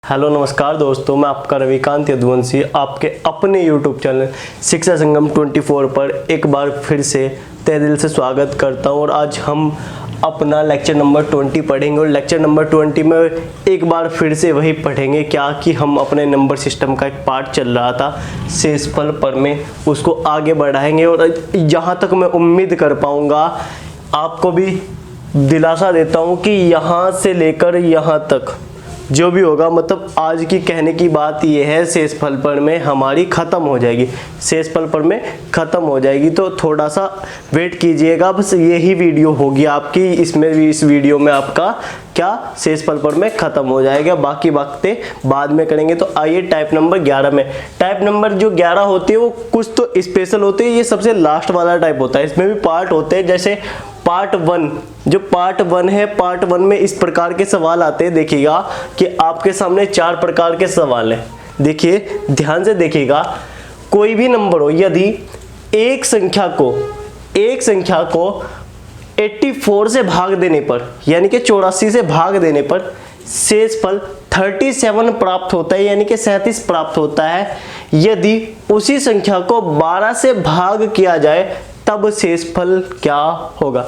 Hello नमस्कार दोस्तों, मैं आपका रविकांत यदुवंशी आपके अपने यूट्यूब चैनल शिक्षा संगम 24 पर एक बार फिर से तहे दिल से स्वागत करता हूं। और आज हम अपना लेक्चर नंबर 20 पढ़ेंगे और लेक्चर नंबर 20 में एक बार फिर से वही पढ़ेंगे क्या कि हम अपने नंबर सिस्टम का एक पार्ट चल रहा था शेषफल पर में, उसको आगे बढ़ाएंगे। और जहाँ तक मैं उम्मीद कर पाऊँगा आपको भी दिलासा देता हूँ कि यहाँ से लेकर यहाँ तक जो भी होगा, मतलब आज की कहने की बात ये है शेषफल पर में हमारी ख़त्म हो जाएगी, शेषफल पर में ख़त्म हो जाएगी। तो थोड़ा सा वेट कीजिएगा, बस यही वीडियो होगी आपकी। इसमें भी इस वीडियो में आपका क्या शेषफल पर में ख़त्म हो जाएगा, बाकी बातें बाद में करेंगे। तो आइए टाइप नंबर 11 में। टाइप नंबर जो 11 होती है वो कुछ तो स्पेशल होती है, ये सबसे लास्ट वाला टाइप होता है। इसमें भी पार्ट होते हैं, जैसे पार्ट 1, जो पार्ट 1 है, पार्ट 1 में इस प्रकार के सवाल आते हैं। देखिएगा कि आपके सामने 4 प्रकार के सवाल हैं। देखिए ध्यान से देखिएगा, कोई भी नंबर हो, यदि एक संख्या को 84 से भाग देने पर, यानी कि 84 से भाग देने पर शेषफल 37 प्राप्त होता है, यानी कि 37 प्राप्त होता है। यदि उसी संख्या को 12 से भाग किया जाए तब शेषफल क्या होगा।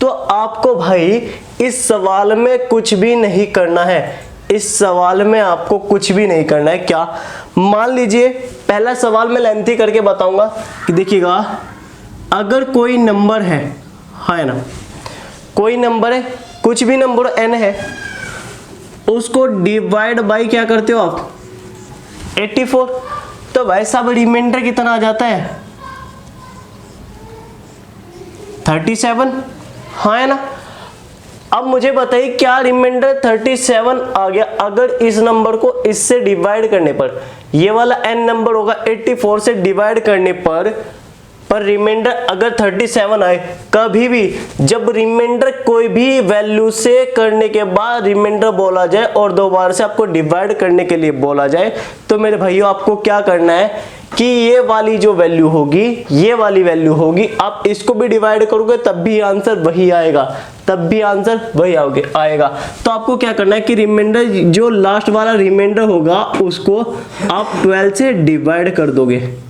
तो आपको भाई इस सवाल में कुछ भी नहीं करना है, इस सवाल में आपको कुछ भी नहीं करना है। क्या, मान लीजिए पहला सवाल मैं लेंथी करके बताऊंगा कि देखिएगा, अगर कोई नंबर है ना, कोई नंबर है, कुछ भी नंबर n है, उसको डिवाइड बाई क्या करते हो आप 84, तो भाई साहब रिमाइंडर कितना आ जाता है 37, हाँ है ना। अब मुझे बताइए क्या रिमाइंडर 37 आ गया अगर इस नंबर को इससे डिवाइड करने पर, ये वाला n नंबर होगा 84 से डिवाइड करने पर रिमाइंडर अगर 37 आए। कभी भी जब रिमाइंडर कोई भी वैल्यू से करने के बाद रिमाइंडर बोला जाए और दोबारा से आपको डिवाइड करने के लिए बोला जाए, तो मेरे भाइयों आपको क्या करना है कि ये वाली जो वैल्यू होगी, ये वाली वैल्यू होगी, आप इसको भी डिवाइड करोगे तब भी आंसर वही आएगा, तब भी आंसर वही आएगा। तो आपको क्या करना है कि रिमाइंडर, जो लास्ट वाला रिमाइंडर होगा उसको आप 12 से डिवाइड कर दोगे,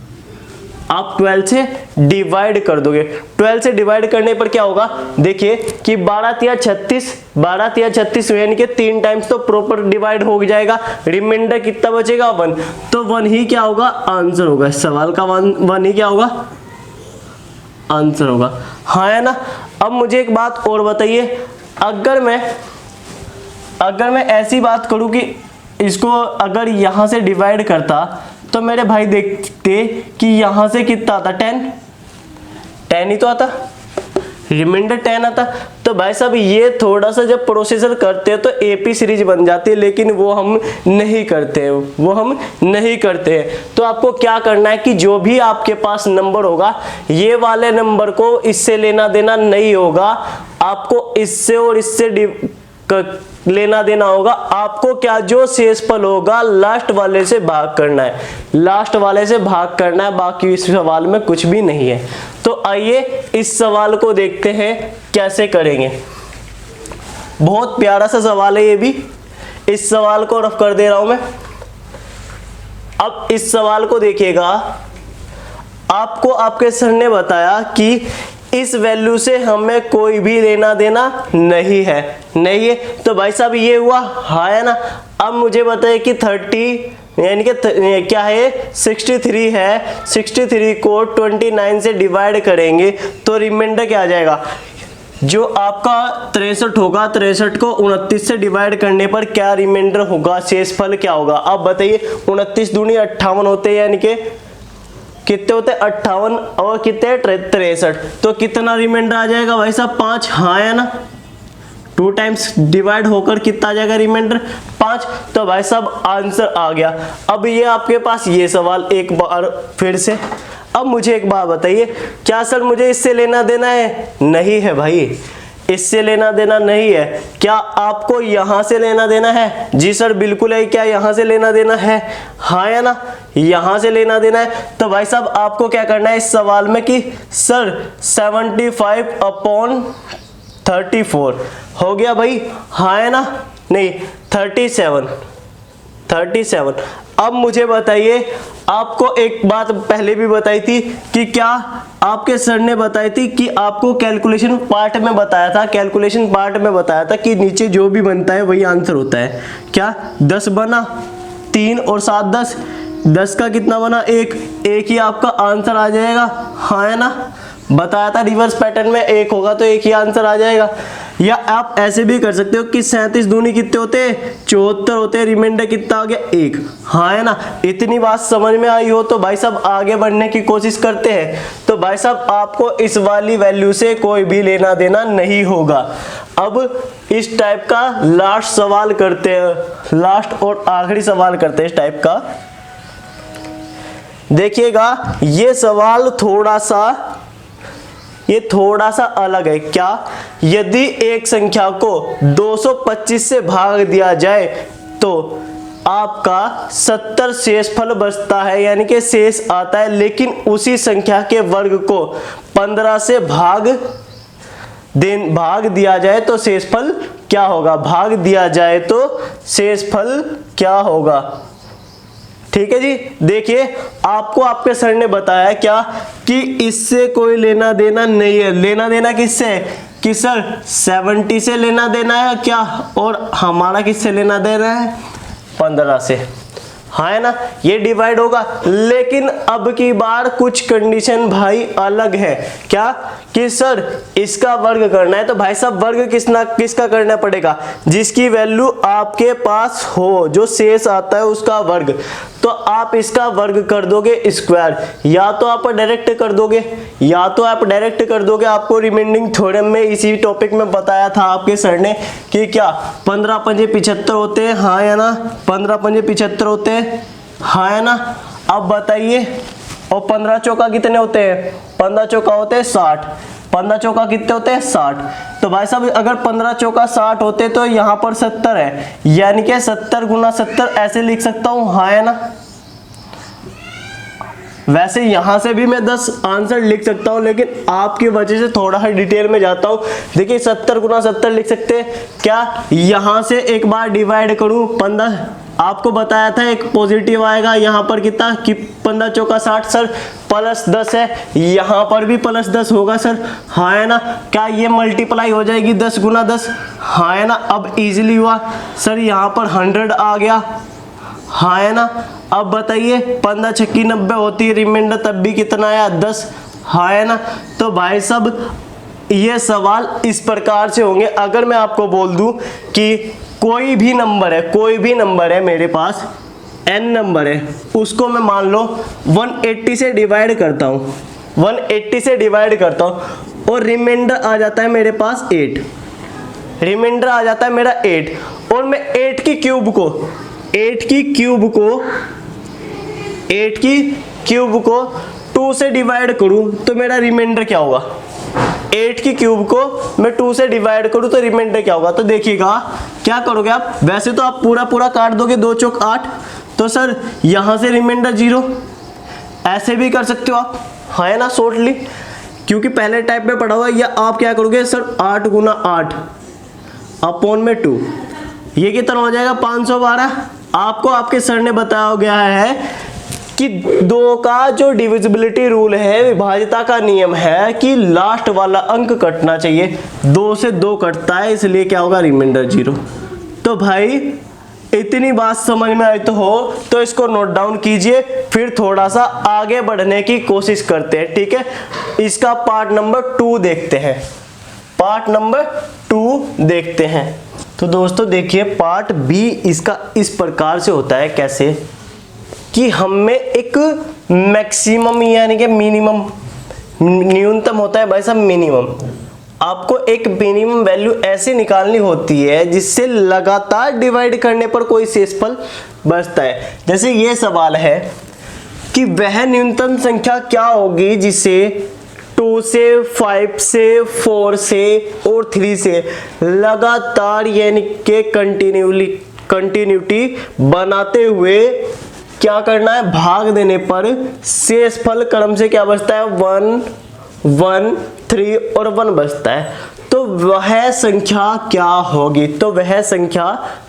आप 12 से डिवाइड कर दोगे। 12 से डिवाइड करने पर क्या होगा, देखिए कि 12 तिया 36 यानी कि 3 टाइम्स तो प्रॉपर डिवाइड हो जाएगा। रिमाइंडर कितना बचेगा 1, तो 1 ही क्या होगा आंसर होगा। इस सवाल का 1 ही क्या होगा आंसर होगा, हाँ है ना। अब मुझे एक बात और बताइए, अगर मैं ऐसी बात करूं कि इसको अगर यहां से डिवाइड करता तो मेरे भाई देखते कि यहां से कितना आता 10 ही तो आता, रिमाइंडर 10 आता। तो भाई साहब ये थोड़ा सा जब प्रोसेसर करते हैं तो एपी सीरीज बन जाती है, लेकिन वो हम नहीं करते हैं। तो आपको क्या करना है कि जो भी आपके पास नंबर होगा, ये वाले नंबर को इससे लेना देना नहीं होगा, आपको इससे और इससे लेना देना होगा। आपको क्या, जो शेषफल होगा लास्ट वाले से भाग करना है, बाकी इस सवाल में कुछ भी नहीं है। तो आइए इस सवाल को देखते हैं कैसे करेंगे। बहुत प्यारा सा सवाल है ये भी, इस सवाल को रफ कर दे रहा हूं मैं। अब इस सवाल को देखिएगा, आपको आपके सर ने बताया कि इस वैल्यू से हमें कोई भी लेना देना नहीं है, तो भाई साहब ये हुआ, हाँ है ना। अब मुझे बताइए कि 30 यानी कि क्या है 63 है, 63 को 29 से डिवाइड करेंगे तो रिमाइंडर क्या आ जाएगा, जो आपका 63 होगा, 63 को 29 से डिवाइड करने पर क्या रिमाइंडर होगा, शेषफल क्या होगा। अब बताइए 29 दूनी 58 होते हैं, यानी कि कितने होते हैं 58 और कितने 63, तो कितना रिमाइंडर आ जाएगा भाई साहब 5, हाँ है ना। 2 टाइम्स डिवाइड होकर कितना आ जाएगा रिमाइंडर 5, तो भाई साहब आंसर आ गया। अब ये आपके पास ये सवाल एक बार फिर से। अब मुझे एक बात बताइए, क्या सर मुझे इससे लेना देना है, नहीं है भाई, इससे लेना देना नहीं है। क्या आपको यहां से लेना देना है, जी सर बिल्कुल है। क्या यहां से लेना देना है, हाँ है ना, यहां से लेना देना है। तो भाई साहब आपको क्या करना है इस सवाल में कि सर 75/34 हो गया भाई, हाँ है ना, नहीं 37 37। अब मुझे बताइए, आपको एक बात पहले भी बताई थी कि क्या आपके सर ने बताई थी कि आपको कैलकुलेशन पार्ट में बताया था, कैलकुलेशन पार्ट में बताया था कि नीचे जो भी बनता है वही आंसर होता है। क्या 10 बना, 3 और 7 10, 10 का कितना बना, 1, एक ही आपका आंसर आ जाएगा, हाँ है ना। बताया था रिवर्स पैटर्न में 1 होगा तो एक ही आंसर आ जाएगा। या आप ऐसे भी कर सकते हो कि 37 दूनी कितने होते हैं, 74 होते हैं, रिमाइंडर कितना आ गया, 1, हाँ है ना। इतनी बात समझ में आई हो तो भाई साहब आगे बढ़ने की कोशिश करते हैं। तो भाई साहब आपको इस वाली वैल्यू से कोई भी लेना देना नहीं होगा। अब इस टाइप का लास्ट सवाल करते हैं, लास्ट और आखिरी सवाल करते हैं इस टाइप का। देखिएगा ये सवाल थोड़ा सा अलग है। क्या, यदि एक संख्या को 225 से भाग दिया जाए तो आपका 70 शेषफल बचता है, यानी कि शेष आता है, लेकिन उसी संख्या के वर्ग को 15 से भाग दिया जाए तो शेषफल क्या होगा, भाग दिया जाए तो शेषफल क्या होगा। ठीक है जी। देखिए आपको आपके सर ने बताया क्या कि इससे कोई लेना देना नहीं है। लेना देना किससे, कि सर 70 से लेना देना है क्या, और हमारा किससे लेना देना है, 15 से, हाँ है ना। ये डिवाइड होगा, लेकिन अब की बार कुछ कंडीशन भाई अलग है। क्या, कि सर इसका वर्ग करना है तो भाई साहब वर्ग किसका करना पड़ेगा, जिसकी वैल्यू आपके पास हो, जो शेष आता है उसका वर्ग। तो आप इसका वर्ग कर दोगे स्क्वायर, या तो आप डायरेक्ट कर दोगे, आपको रिमाइंडिंग थ्योरम में इसी टॉपिक में बताया था आपके सर ने कि क्या 15 पंजे 75 होते हैं, हाँ या ना, 15 पंजे 75 होते हैं, हाँ है ना। अब बताइए, और 15 चौका कितने होते हैं, 15 चौका होते हैं 60, 15 चौका कितने होते हैं 60। तो भाई साहब अगर 15 चौका 60 होते तो यहाँ पर 70 है, यानी कि 70 गुना 70 ऐसे लिख सकता हूँ, हाँ है ना। वैसे यहां से भी मैं 10 आंसर लिख सकता हूं, लेकिन आपकी वजह से थोड़ा सा डिटेल में जाता हूं। देखिए 70 गुना 70 लिख सकते हैं क्या, यहां से एक बार डिवाइड करूं 15, आपको बताया था एक पॉजिटिव आएगा, यहां पर कितना कि 15 चौका 60, सर प्लस 10 है, यहां पर भी प्लस 10 होगा सर, हाँ है ना। क्या ये मल्टीप्लाई हो जाएगी 10 गुना 10, हाँ है ना। अब इजीली हुआ सर, यहां पर 100 आ गया, हाँ है ना। अब बताइए 15 छक्की 90 होती है, रिमाइंडर तब भी कितना आया 10, हाँ है ना। तो भाई साहब ये सवाल इस प्रकार से होंगे। अगर मैं आपको बोल दूं कि कोई भी नंबर है मेरे पास, n नंबर है, उसको मैं मान लो 180 से डिवाइड करता हूँ, 180 से डिवाइड करता हूँ, और रिमाइंडर आ जाता है मेरे पास 8, रिमाइंडर आ जाता है मेरा 8, और मैं 8 की क्यूब को 2 से डिवाइड करूं तो मेरा रिमाइंडर क्या होगा, 8 की क्यूब को मैं 2 से डिवाइड करूं तो रिमाइंडर क्या होगा। तो देखिएगा क्या करोगे आप, वैसे तो आप पूरा काट दोगे, 2 चौक 8, तो सर यहां से रिमाइंडर 0, ऐसे भी कर सकते हो आप, हाँ है ना, शॉर्टली, क्योंकि पहले टाइप में पढ़ा हुआ। या आप क्या करोगे सर 8 गुना 8 अपॉन में 2, ये कितना हो जाएगा 512। आपको आपके सर ने बताया गया है कि 2 का जो डिविजिबिलिटी रूल है, विभाज्यता का नियम है कि लास्ट वाला अंक कटना चाहिए, 2 से 2 कटता है, इसलिए क्या होगा रिमाइंडर 0। तो भाई इतनी बात समझ में आई तो इसको नोट डाउन कीजिए, फिर थोड़ा सा आगे बढ़ने की कोशिश करते हैं, ठीक है। इसका पार्ट नंबर 2 देखते हैं, पार्ट नंबर 2 देखते हैं। तो दोस्तों देखिए पार्ट बी इसका इस प्रकार से होता है, कैसे कि हमें एक मैक्सिमम यानी कि मिनिमम, न्यूनतम होता है भाई साहब मिनिमम, आपको एक मिनिमम वैल्यू ऐसे निकालनी होती है जिससे लगातार डिवाइड करने पर कोई शेषफल बचता है। जैसे ये सवाल है कि वह न्यूनतम संख्या क्या होगी जिसे 2 से 5 से 4 से और 3 से लगातार यानी के कंटिन्यूटी बनाते हुए क्या करना है, भाग देने पर शेषफल क्रम से क्या बचता है 1 1 3 और 1 बचता है। तो तो वह संख्या क्या होगी, तो वह संख्या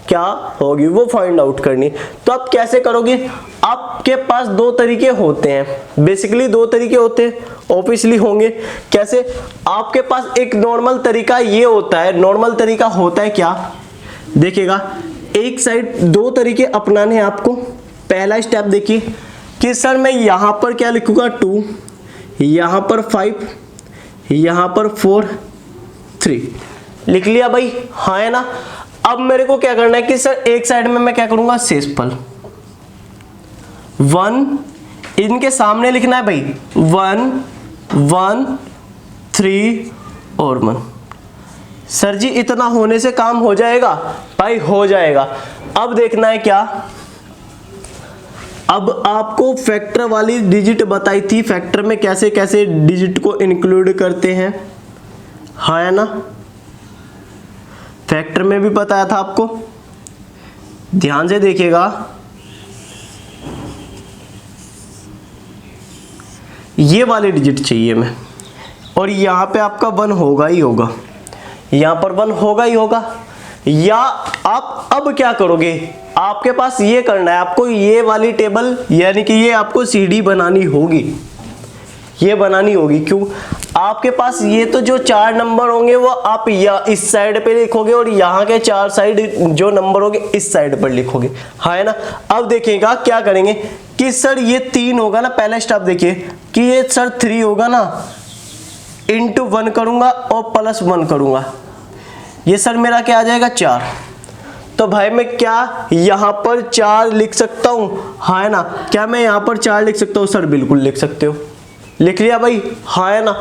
क्या होगी वो फाइंड आउट करनी। तो आप कैसे करोगे, आपके पास दो तरीके होते हैं, बेसिकली दो तरीके होते हैं, ऑब्वियसली होंगे। कैसे, आपके पास एक नॉर्मल तरीका ये होता है, नॉर्मल तरीका होता है क्या, देखिएगा एक साइड दो तरीके अपनाने हैं आपको। पहला स्टेप देखिए कि सर मैं यहां पर क्या लिखूंगा 2, यहां पर 5, यहां पर 4, 3 लिख लिया भाई, हाँ है ना। अब मेरे को क्या करना है कि सर एक साइड में मैं क्या करूंगा शेषफल 1, इनके सामने लिखना है भाई 1 1 3 और 1। सर जी इतना होने से काम हो जाएगा, भाई हो जाएगा। अब देखना है क्या, अब आपको फैक्टर वाली डिजिट बताई थी, फैक्टर में कैसे कैसे डिजिट को इंक्लूड करते हैं, हाँ है ना, फैक्टर में भी बताया था आपको, ध्यान से देखिएगा। ये वाले डिजिट चाहिए मैं, और यहां पे आपका 1 होगा ही होगा, यहां पर 1 होगा ही होगा। या आप अब क्या करोगे, आपके पास ये करना है, आपको ये वाली टेबल यानी कि ये आपको सीडी बनानी होगी, ये बनानी होगी। क्यों, आपके पास ये तो जो 4 नंबर होंगे वो आप या इस साइड पे लिखोगे और यहाँ के 4 साइड जो नंबर होंगे इस साइड पर लिखोगे, हाँ है ना। अब देखिएगा क्या करेंगे कि सर ये 3 होगा ना, पहला स्टेप देखिए कि ये सर 3 होगा ना, इंटू 1 करूंगा और प्लस 1 करूंगा, ये सर मेरा क्या आ जाएगा 4। तो भाई मैं क्या यहाँ पर 4 लिख सकता हूँ, हाँ है ना, क्या मैं यहाँ पर 4 लिख सकता हूँ, सर बिल्कुल लिख सकते हो, लिख लिया भाई, हाँ है ना।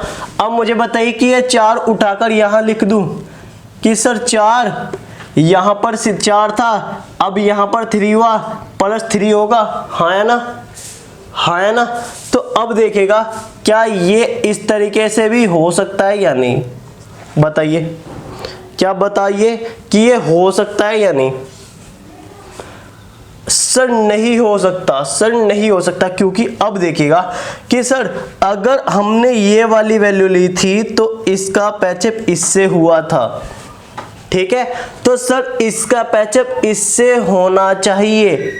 अब मुझे बताइए कि ये 4 उठाकर यहाँ लिख दूं कि सर 4 यहाँ पर 4 था, अब यहाँ पर 3 हुआ, प्लस 3 होगा, हाँ है ना, हाँ है ना। तो अब देखेगा क्या ये इस तरीके से भी हो सकता है या नहीं, बताइए, क्या बताइए कि ये हो सकता है या नहीं। सर नहीं हो सकता, सर नहीं हो सकता, क्योंकि अब देखिएगा कि सर अगर हमने ये वाली वैल्यू ली थी तो इसका पैचअप इससे हुआ था, ठीक है, तो सर इसका पैचअप इससे होना चाहिए,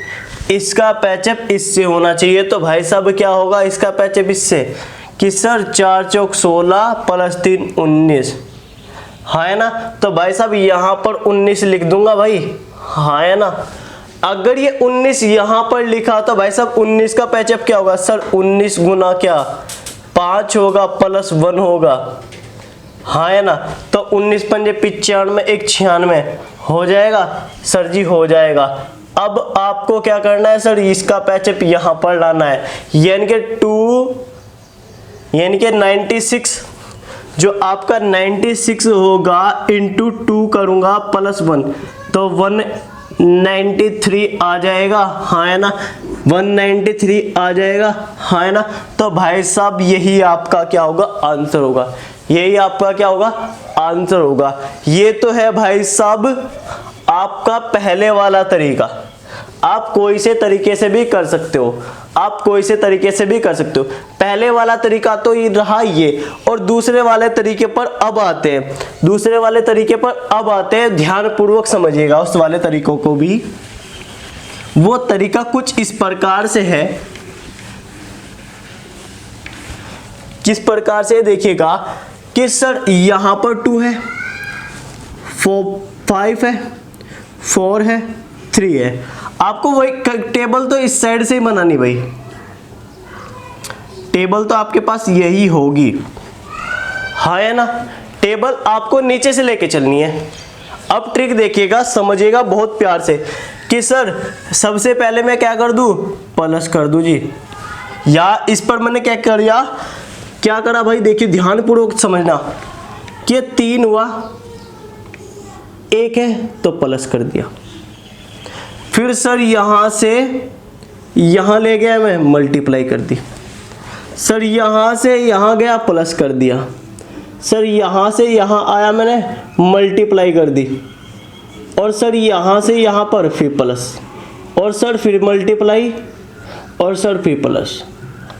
इसका पैचअप इससे होना चाहिए। तो भाई साहब क्या होगा इसका पैचअप इससे कि सर 4 चौक 16 प्लस 3 19, हाँ है ना। तो भाई साहब यहाँ पर 19 लिख दूंगा भाई, हाँ है ना। अगर ये 19 यहां पर लिखा तो भाई साहब 19 का पैचअप क्या होगा, सर 19 गुना क्या 5 होगा प्लस 1 होगा, हाँ है ना। तो 19 पंजे 95, 1 96 हो जाएगा, सर जी हो जाएगा। अब आपको क्या करना है सर, इसका पैचअप यहां पर लाना है, यानी कि 2 यानी कि 96, जो आपका 96 होगा इंटू 2 करूंगा प्लस 1 तो 193 आ जाएगा, हाँ है ना, 193 आ जाएगा, हाँ है ना। तो भाई साहब यही आपका क्या होगा आंसर होगा, यही आपका क्या होगा आंसर होगा। ये तो है भाई साहब आपका पहले वाला तरीका, आप कोई से तरीके से भी कर सकते हो, आप कोई से तरीके से भी कर सकते हो। पहले वाला तरीका तो ये रहा ये, और दूसरे वाले तरीके पर अब आते हैं, दूसरे वाले तरीके पर अब आते हैं, ध्यान पूर्वक समझिएगा उस वाले तरीकों को भी। वो तरीका कुछ इस प्रकार से है, किस प्रकार से देखिएगा कि सर यहां पर 2 है, 5 है, 4 है, 3 है। आपको वही टेबल तो इस साइड से ही बनानी भाई, टेबल तो आपके पास यही होगी, हाँ है ना। टेबल आपको नीचे से लेके चलनी है। अब ट्रिक देखिएगा, समझिएगा बहुत प्यार से कि सर सबसे पहले मैं क्या कर दूं, प्लस कर दूं जी, या इस पर मैंने क्या किया, क्या करा भाई, देखिए ध्यान पूर्वक समझना कि 3 हुआ, 1 है तो प्लस कर दिया, फिर सर यहां से यहां ले गया मैं, मल्टीप्लाई कर दी, सर यहां से यहां गया प्लस कर दिया, सर यहां से यहां आया मैंने मल्टीप्लाई कर दी, और सर यहां से यहां पर फिर प्लस, और सर फिर मल्टीप्लाई, और सर फिर प्लस।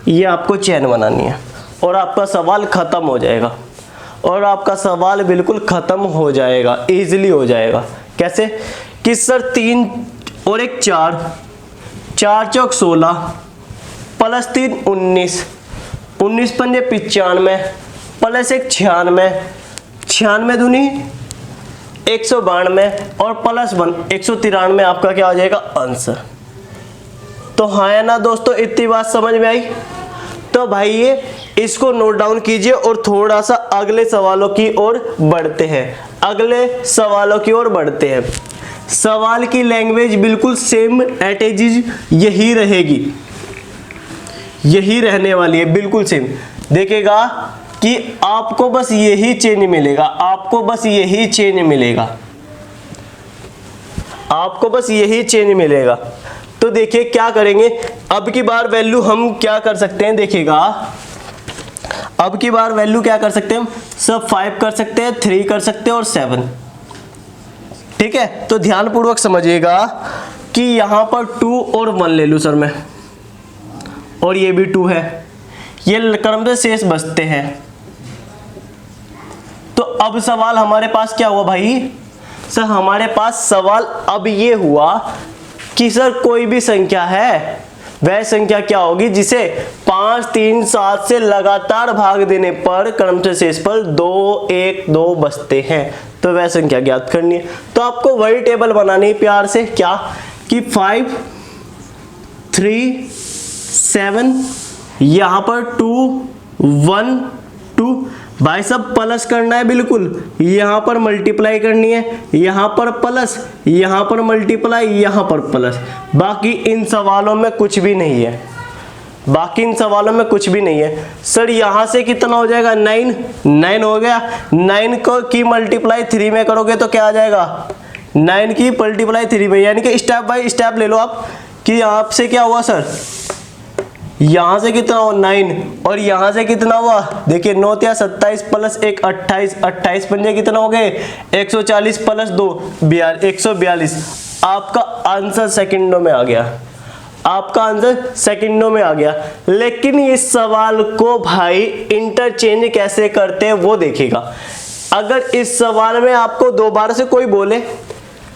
ये आपको चेन बनानी है और आपका सवाल खत्म हो जाएगा। और आपका सवाल बिल्कुल खत्म हो जाएगा, इजीली हो जाएगा। कैसे कि सर 3 और 1 4, 4 चौक 16 प्लस 3 19, 19 पंजे 95 प्लस 1 96, 96 दूनी 192 और प्लस 1 193 आपका क्या हो जाएगा आंसर। तो हाँ है ना दोस्तों, इतनी बात समझ में आई। तो भाई ये इसको नोट डाउन कीजिए और थोड़ा सा अगले सवालों की ओर बढ़ते हैं। अगले सवालों की ओर बढ़ते हैं। सवाल की लैंग्वेज बिल्कुल सेम एट एज इज यही रहेगी, यही रहने वाली है, बिल्कुल सेम। देखिएगा कि आपको बस यही चेंज मिलेगा, आपको बस यही चेंज मिलेगा, आपको बस यही चेंज मिलेगा। तो देखिए क्या करेंगे, अब की बार वैल्यू हम क्या कर सकते हैं, देखिएगा अब की बार वैल्यू क्या कर सकते हैं हम, सब 5 कर सकते हैं, 3 कर सकते हैं और 7। ठीक है, तो ध्यान पूर्वक समझिएगा कि यहां पर 2 और 1 ले लूं सर मैं, और ये भी 2 है, ये क्रम से शेष बचते हैं। तो अब सवाल हमारे पास क्या हुआ भाई, सर हमारे पास सवाल अब ये हुआ कि सर कोई भी संख्या है, वह संख्या क्या होगी जिसे 5 3 7 से लगातार भाग देने पर क्रमशः शेष पर 2 1 2 बचते हैं, तो वह संख्या ज्ञात करनी है। तो आपको वही टेबल बनानी है प्यार से, क्या कि 5 3 7, यहां पर 2 1 2, भाई सब प्लस करना है, बिल्कुल यहां पर मल्टीप्लाई करनी है, यहां पर प्लस, यहां पर मल्टीप्लाई, यहां पर प्लस। बाकी इन सवालों में कुछ भी नहीं है, बाकी इन सवालों में कुछ भी नहीं है। सर यहां से कितना हो जाएगा, 9 हो गया, 9 को की मल्टीप्लाई 3 में करोगे तो क्या आ जाएगा, 9 की मल्टीप्लाई 3 में, यानी कि स्टेप बाय स्टेप ले लो आप कि आपसे क्या हुआ सर, यहां से कितना हुआ 9 और यहां से कितना हुआ, देखिए 9 या 27 प्लस 1 28, 28 पंजे कितना हो गए 140 प्लस 2 142। आपका आंसर सेकंडों में आ गया, आपका आंसर सेकंडों में आ गया। लेकिन इस सवाल को भाई इंटरचेंज कैसे करते हैं वो देखिएगा। अगर इस सवाल में आपको दोबारा से कोई बोले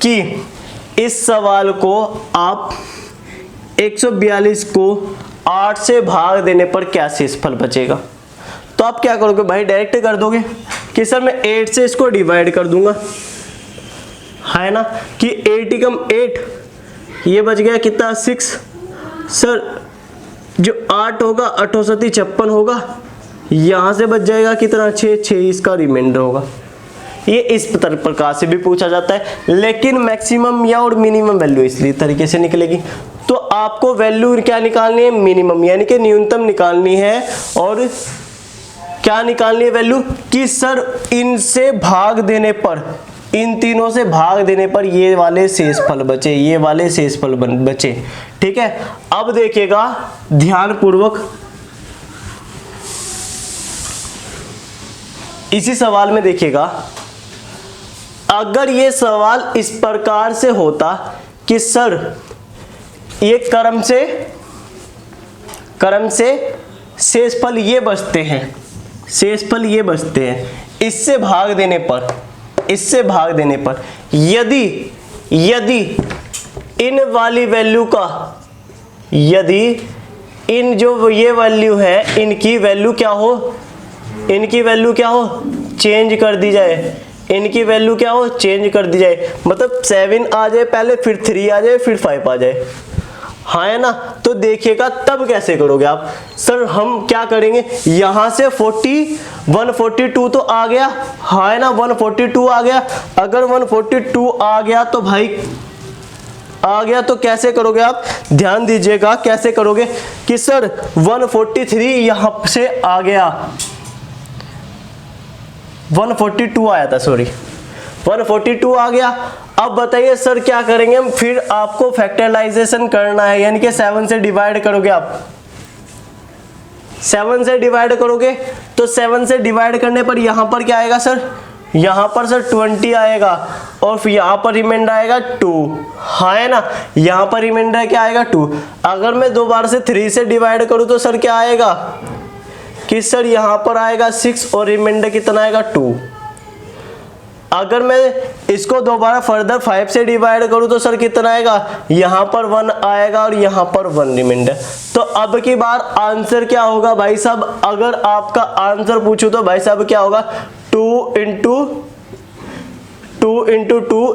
कि इस सवाल को आप 142 को 8 से भाग देने पर क्या शेषफल बचेगा, तो आप क्या करोगे भाई, डायरेक्ट कर दोगे कि सर मैं 8 से इसको डिवाइड कर दूंगा, है ना, कि 8 कम 8, ये बच गया कितना 6। सर जो 8 होगा 8 56 होगा, यहां से बच जाएगा कितना 6 इसका रिमाइंडर होगा। ये इस प्रकार से भी पूछा जाता है, लेकिन मैक्सिमम या और मिनिमम वैल्यू इसलिए तरीके से निकलेगी। तो आपको वैल्यू क्या निकालनी है, मिनिमम यानी कि न्यूनतम निकालनी है, और क्या निकालनी है वैल्यू कि सर इनसे भाग देने पर, इन तीनों से भाग देने पर ये वाले शेषफल बचे, ये वाले शेषफल बचे। ठीक है, अब देखिएगा ध्यान पूर्वक, इसी सवाल में देखिएगा, अगर ये सवाल इस प्रकार से होता कि सर ये क्रम से शेषफल ये बचते हैं, शेषफल ये बचते हैं, इससे भाग देने पर यदि इन वाली वैल्यू का, यदि इन जो ये वैल्यू है इनकी वैल्यू क्या हो, चेंज कर दी जाए, इनकी वैल्यू क्या हो, चेंज कर दी जाए, मतलब 7 आ जाए पहले, फिर 3 आ जाए, फिर 5 आ जाए, हाँ है ना। तो देखिएगा तब कैसे करोगे आप, सर हम क्या करेंगे, यहां से 142 तो आ गया, हाँ है ना, 142 आ गया। अगर 142 आ गया तो भाई आ गया, तो कैसे करोगे आप, ध्यान दीजिएगा कैसे करोगे कि सर 143 यहां से आ गया, 142 आया था, सॉरी 142 आ गया। अब बताइए सर क्या करेंगे हम, फिर आपको फैक्टराइजेशन करना है, यानी कि 7 से डिवाइड करोगे आप, 7 से डिवाइड करोगे तो 7 से डिवाइड करने पर यहां पर क्या आएगा सर, यहां पर सर 20 आएगा, और फिर यहां पर रिमाइंडर आएगा 2, हाँ है ना, यहां पर रिमाइंडर क्या आएगा 2। अगर मैं दोबारा से 3 से डिवाइड करूं तो सर क्या आएगा, कि सर यहाँ पर आएगा 6 और रिमाइंडर कितना आएगा 2। अगर मैं इसको दोबारा फर्दर 5 से डिवाइड करूं तो सर कितना आएगा, यहाँ पर 1 आएगा और यहाँ पर 1 रिमाइंडर। तो अब की बार आंसर क्या होगा भाई साहब, अगर आपका आंसर पूछूं तो भाई साहब क्या होगा, 2 इंटू 2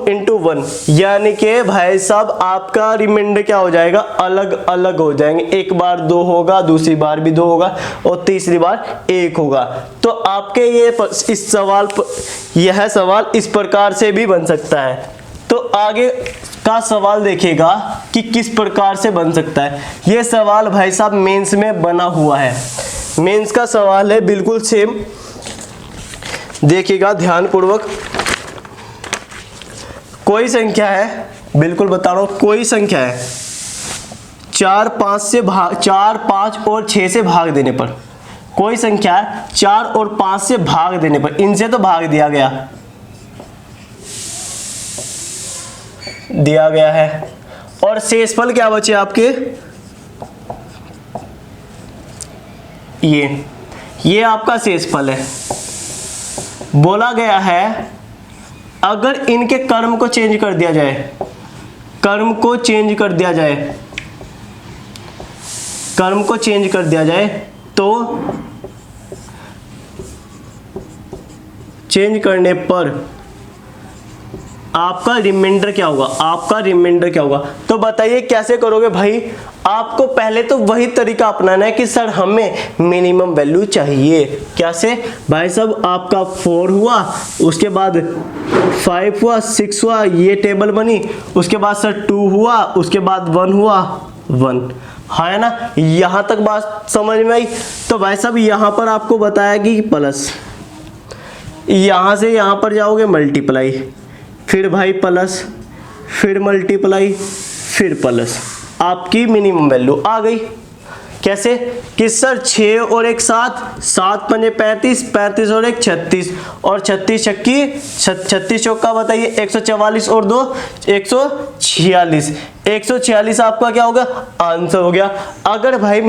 इंटू 1, यानी कि भाई साहब आपका रिमाइंडर क्या हो जाएगा, अलग अलग हो जाएंगे। एक बार 2 होगा, दूसरी बार भी 2 होगा और तीसरी बार 1 होगा। तो आपके इस सवाल यह सवाल इस प्रकार से भी बन सकता है। तो आगे का सवाल देखिएगा कि किस प्रकार से बन सकता है। यह सवाल भाई साहब मेंस में बना हुआ है, मेंस का सवाल है बिल्कुल सेम, देखिएगा ध्यानपूर्वक। कोई संख्या है, बिल्कुल बता रहा हूं, कोई संख्या है 4, 5 और 6 से भाग देने पर, कोई संख्या 4 और 5 से भाग देने पर, इनसे तो भाग दिया है और शेषफल क्या बचे आपके, ये आपका शेषफल है। बोला गया है अगर इनके कर्म को चेंज कर दिया जाए, कर्म को चेंज कर दिया जाए तो चेंज करने पर आपका रिमाइंडर क्या होगा, तो बताइए कैसे करोगे भाई। आपको पहले तो वही तरीका अपनाना है कि सर हमें मिनिमम वैल्यू चाहिए। कैसे भाई साहब, आपका 4 हुआ, उसके बाद 5 हुआ, 6 हुआ, ये टेबल बनी, उसके बाद सर 2 हुआ, उसके बाद 1 हुआ, 1, है ना। यहां तक बात समझ में आई। तो भाई साहब यहां पर आपको बताया कि प्लस, यहां से यहां पर जाओगे मल्टीप्लाई, फिर भाई प्लस, फिर मल्टीप्लाई, फिर प्लस, आपकी मिनिमम वैल्यू आ गई। कैसे कि सर 6 और 1 7, 7 पंजे 35, 35 और 1 36 और 36 छक्की 36 चौका बताइए 144 और 2 146, 146 आपका क्या होगा, आंसर हो गया। अगर भाई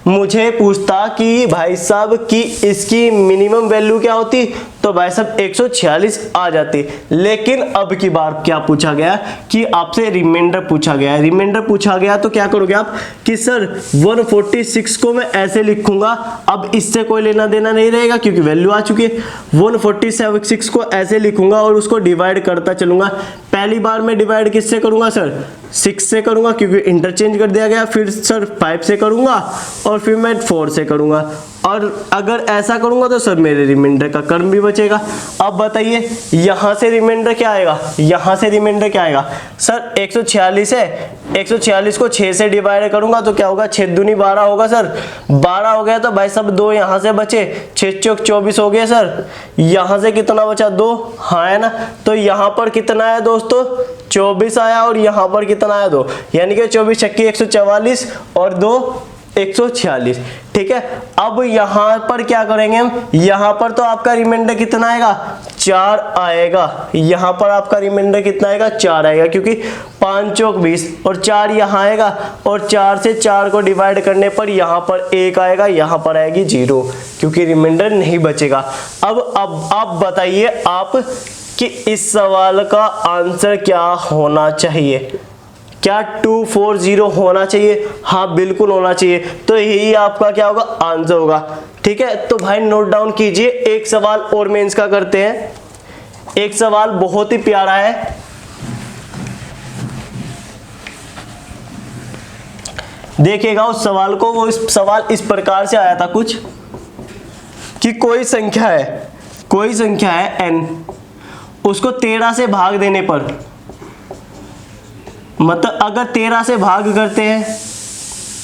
मुझे पूछता कि भाई साहब कि इसकी मिनिमम वैल्यू क्या होती, तो भाई साहब 146 आ जाती। लेकिन अब की बार क्या पूछा गया कि आपसे रिमाइंडर पूछा गया है। रिमाइंडर पूछा गया तो क्या करोगे आप कि सर 146 को मैं ऐसे लिखूंगा, अब इससे कोई लेना देना नहीं रहेगा क्योंकि वैल्यू आ चुकी है। 146 को ऐसे लिखूंगा और उसको डिवाइड करता चलूंगा। पहली बार मैं डिवाइड किससे करूंगा सर, 6 से करूंगा क्योंकि इंटरचेंज कर दिया गया, फिर सर 5 से करूंगा और फिर मैं 4 से करूंगा। और अगर ऐसा करूंगा तो सर मेरे रिमाइंडर का कर्म भी बचेगा। अब बताइए यहां से रिमाइंडर क्या आएगा, सर 146 है, 146 को 6 से डिवाइड करूंगा तो क्या होगा, 6 दूनी 12 होगा सर, 12 हो गया तो भाई साहब 2 यहां से बचे, 6 चौक 24 हो गया सर, यहां से कितना बचा 2, हाँ है ना। तो यहां पर कितना है दोस्तों, 24 आया और यहां पर कितना आया 2, यानी कि 24 छक्की 144 और 2 146, ठीक है। अब यहां पर क्या करेंगे हम, यहां पर तो आपका रिमाइंडर कितना आएगा, 4 आएगा। यहां पर आपका रिमाइंडर कितना आएगा, 4 आएगा क्योंकि 5 चौक 20 और 4 यहां आएगा और 4 से 4 को डिवाइड करने पर यहां पर 1 आएगा, यहां पर आएगी 0 क्योंकि रिमाइंडर नहीं बचेगा। अब आप बताइए आप कि इस सवाल का आंसर क्या होना चाहिए, क्या 240 होना चाहिए, हाँ बिल्कुल होना चाहिए। तो यही आपका क्या होगा, आंसर होगा, ठीक है। तो भाई नोट डाउन कीजिए। एक सवाल और मेंस का करते हैं, एक सवाल बहुत ही प्यारा है। देखिएगा उस सवाल को, वो सवाल इस प्रकार से आया था कुछ कि कोई संख्या है n, उसको 13 से भाग देने पर, मतलब अगर 13 से भाग करते हैं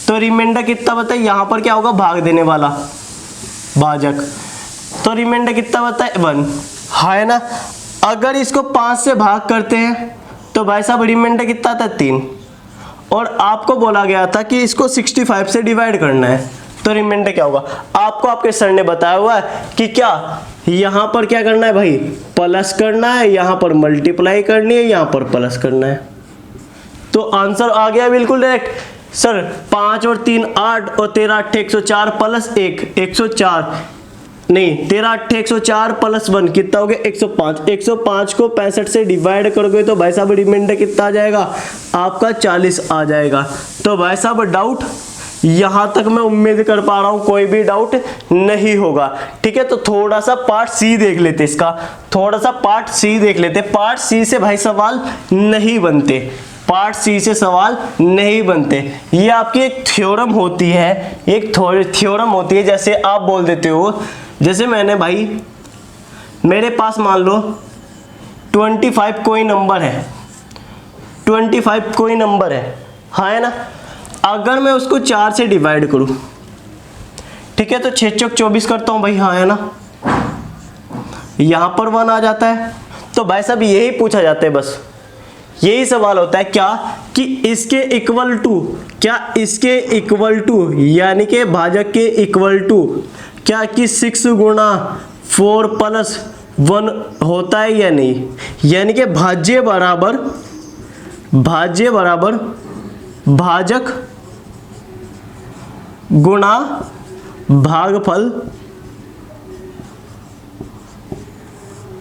तो रिमाइंडर कितना बताइए, यहां पर क्या होगा, भाग देने वाला भाजक, तो रिमाइंडर कितना बताए 1, है ना। अगर इसको 5 से भाग करते हैं तो भाई साहब रिमाइंडर कितना था 3, और आपको बोला गया था कि इसको 65 से डिवाइड करना है, तो रिमाइंडर क्या होगा। आपको आपके सर ने बताया हुआ है कि क्या यहां पर क्या करना है भाई, प्लस करना है, यहां पर मल्टीप्लाई करनी है, यहां पर प्लस करना है। तो आंसर आ गया बिल्कुल डायरेक्ट, सर 5 और 3 8 और 13 8 104 प्लस 1 104 नहीं 13 8 104 प्लस 1 कितना हो गया 105। 105 को 65 से डिवाइड करोगे तो भाई साहब रिमाइंडर कितना आ जाएगा आपका 40 आ जाएगा। तो भाई साहब डाउट यहां तक मैं उम्मीद कर पा रहा हूं कोई भी डाउट नहीं होगा। ठीक है, तो थोड़ा सा पार्ट सी देख लेते, इसका थोड़ा सा पार्ट सी देख लेते। पार्ट सी से भाई सवाल नहीं बनते, पार्ट सी से सवाल नहीं बनते। ये आपकी एक थ्योरम होती है, एक थ्योरम होती है। जैसे आप बोल देते हो, जैसे मैंने भाई मेरे पास मान लो 25 कोई नंबर है, 25 कोई नंबर हाँ है ना। अगर मैं उसको 4 से डिवाइड करूं, ठीक है, तो 6 चौक 24 करता हूं भाई, हाँ है ना। यहां पर 1 आ जाता है। तो भाई साहब यही पूछा जाता है, बस यही सवाल होता है क्या कि इसके इक्वल टू, क्या इसके इक्वल टू यानी कि भाजक के इक्वल टू क्या कि 6 गुणा 4 प्लस 1 होता है या नहीं। यानी कि भाज्य बराबर भाजक गुणा भागफल,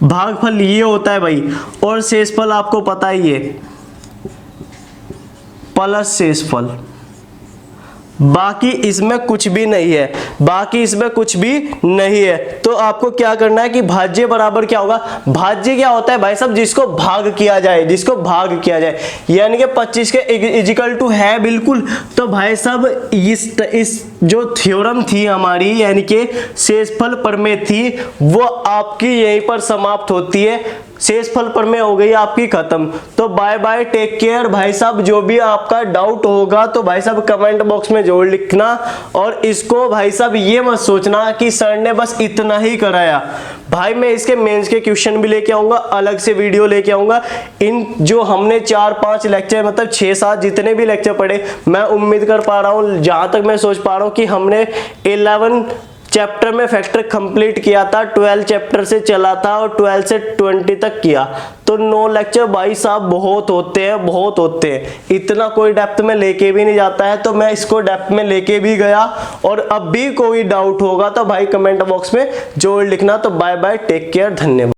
भागफल ये होता है भाई। और शेषफल आपको पता ही है, प्लस शेषफल। बाकी इसमें कुछ भी नहीं है, बाकी इसमें कुछ भी नहीं है। तो आपको क्या करना है कि भाज्य बराबर क्या होगा, भाज्य क्या होता है भाई साहब जिसको भाग किया जाए, जिसको भाग किया जाए। यानी कि 25 के इजिकल टू है बिल्कुल। तो भाई साहब इस जो थ्योरम थी हमारी यानी कि शेषफल प्रमेय थी, वो आपकी यहीं पर समाप्त होती है। शेषफल प्रमेय हो गई आपकी खत्म। तो बाय बाय, टेक केयर भाई साहब। जो भी आपका डाउट होगा तो भाई साहब कमेंट बॉक्स में जरूर लिखना। और इसको भाई साहब ये मत सोचना कि सर ने बस इतना ही कराया। भाई मैं इसके मेंस के क्वेश्चन भी लेके आऊंगा, अलग से वीडियो लेके आऊंगा। इन जो हमने 4-5 लेक्चर मतलब 6-7 जितने भी लेक्चर पढ़े, मैं उम्मीद कर पा रहा हूँ, जहां तक मैं सोच पा रहा हूँ कि हमने 11 चैप्टर में फैक्टर कंप्लीट किया था, 12 चैप्टर से चला था और 12 से 20 तक किया। तो 9 लेक्चर भाई साहब बहुत होते हैं, बहुत होते हैं। इतना कोई डेप्थ में लेके भी नहीं जाता है। तो मैं इसको डेप्थ में लेके भी गया। और अब भी कोई डाउट होगा तो भाई कमेंट बॉक्स में जरूर लिखना। तो बाय बाय, टेक केयर, धन्यवाद।